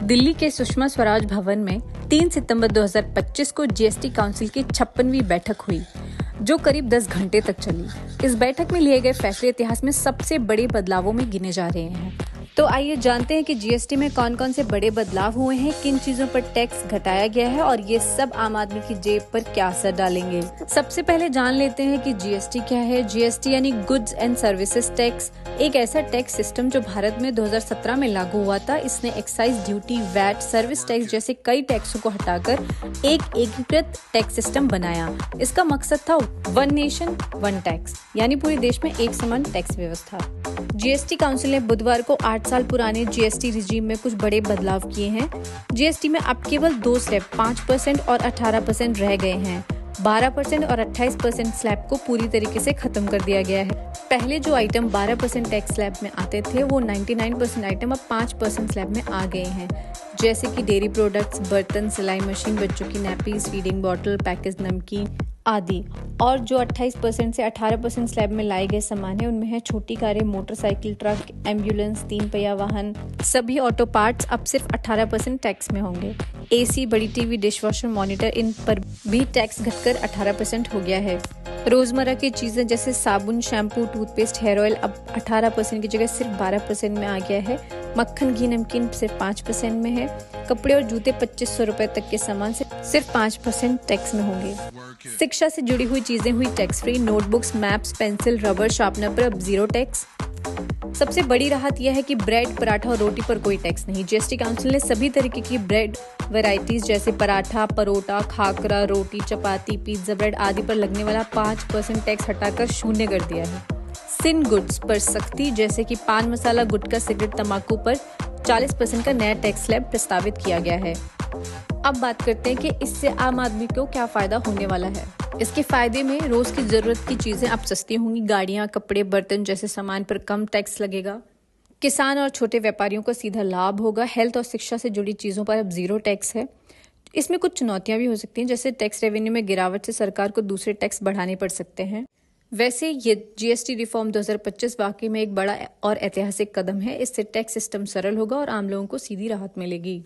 दिल्ली के सुषमा स्वराज भवन में 3 सितंबर 2025 को जीएसटी काउंसिल की 56वीं बैठक हुई, जो करीब 10 घंटे तक चली। इस बैठक में लिए गए फैसले इतिहास में सबसे बड़े बदलावों में गिने जा रहे हैं। तो आइए जानते हैं कि जीएसटी में कौन कौन से बड़े बदलाव हुए हैं, किन चीजों पर टैक्स घटाया गया है और ये सब आम आदमी की जेब पर क्या असर डालेंगे। सबसे पहले जान लेते हैं कि जीएसटी क्या है। जीएसटी यानी गुड्स एंड सर्विसेज टैक्स, एक ऐसा टैक्स सिस्टम जो भारत में 2017 में लागू हुआ था। इसने excise duty, VAT, service tax जैसे कई टैक्सों को हटाकर एक एकीकृत टैक्स सिस्टम बनाया। इसका मकसद था वन नेशन वन टैक्स, यानी पूरे देश में एक समान टैक्स व्यवस्था। जीएसटी काउंसिल ने बुधवार को 8 साल पुराने जीएसटी रिजीम में कुछ बड़े बदलाव किए हैं। जीएसटी में अब केवल 2 स्लैब 5% और 18% रह गए हैं। 12% और 28% स्लैब को पूरी तरीके से खत्म कर दिया गया है। पहले जो आइटम 12% टैक्स स्लैब में आते थे, वो 99% आइटम अब 5% स्लैब में आ गए हैं, जैसे कि डेयरी प्रोडक्ट्स, बर्तन, सिलाई मशीन, बच्चों की नैपीज, फीडिंग बॉटल, पैकेज नमकीन आदि। और जो 28% से 18% स्लैब में लाए गए सामान है, उनमें है छोटी कारें, मोटरसाइकिल, ट्रक, एम्बुलेंस, 3 पहिया वाहन। सभी ऑटो पार्ट्स अब सिर्फ 18% टैक्स में होंगे। एसी, बड़ी टीवी, डिशवॉशर, मॉनिटर, इन पर भी टैक्स घटकर 18% हो गया है। रोजमर्रा की चीजें जैसे साबुन, शैम्पू, टूथपेस्ट, हेयर ऑयल अब 18% की जगह सिर्फ 12% में आ गया है। मक्खन, घी, नमकीन सिर्फ 5% में है। कपड़े और जूते 2500 रुपए तक के सामान से सिर्फ 5% टैक्स में होंगे। शिक्षा से जुड़ी हुई चीजें हुई tax free. Notebooks, maps, pencil, rubber, sharpener पर अब 0 टैक्स। सबसे बड़ी राहत यह है कि ब्रेड, पराठा और रोटी पर कोई टैक्स नहीं। जीएसटी काउंसिल ने सभी तरीके की ब्रेड वैरायटीज जैसे पराठा, परोटा, खाकरा, रोटी, चपाती, पिज्जा ब्रेड आदि पर लगने वाला 5% टैक्स हटाकर 0 कर दिया है। सिन गुड्स पर सख्ती, जैसे कि पान मसाला, गुटखा, सिगरेट, तंबाकू पर 40% का नया टैक्स स्लैब प्रस्तावित किया गया है। अब बात करते हैं कि इससे आम आदमी को क्या फायदा होने वाला है। इसके फायदे में रोज की जरूरत की चीजें अब सस्ती होंगी। गाड़ियां, कपड़े, बर्तन जैसे सामान पर कम टैक्स लगेगा। किसान और छोटे व्यापारियों को सीधा लाभ होगा। हेल्थ और शिक्षा से जुड़ी चीजों पर अब 0 टैक्स है। इसमें कुछ चुनौतियां भी हो सकती हैं, जैसे टैक्स रेवेन्यू में गिरावट से सरकार को दूसरे टैक्स बढ़ाने पड़ सकते हैं। वैसे ये जीएसटी रिफॉर्म 2025 वाकई में एक बड़ा और ऐतिहासिक कदम है। इससे टैक्स सिस्टम सरल होगा और आम लोगों को सीधी राहत मिलेगी।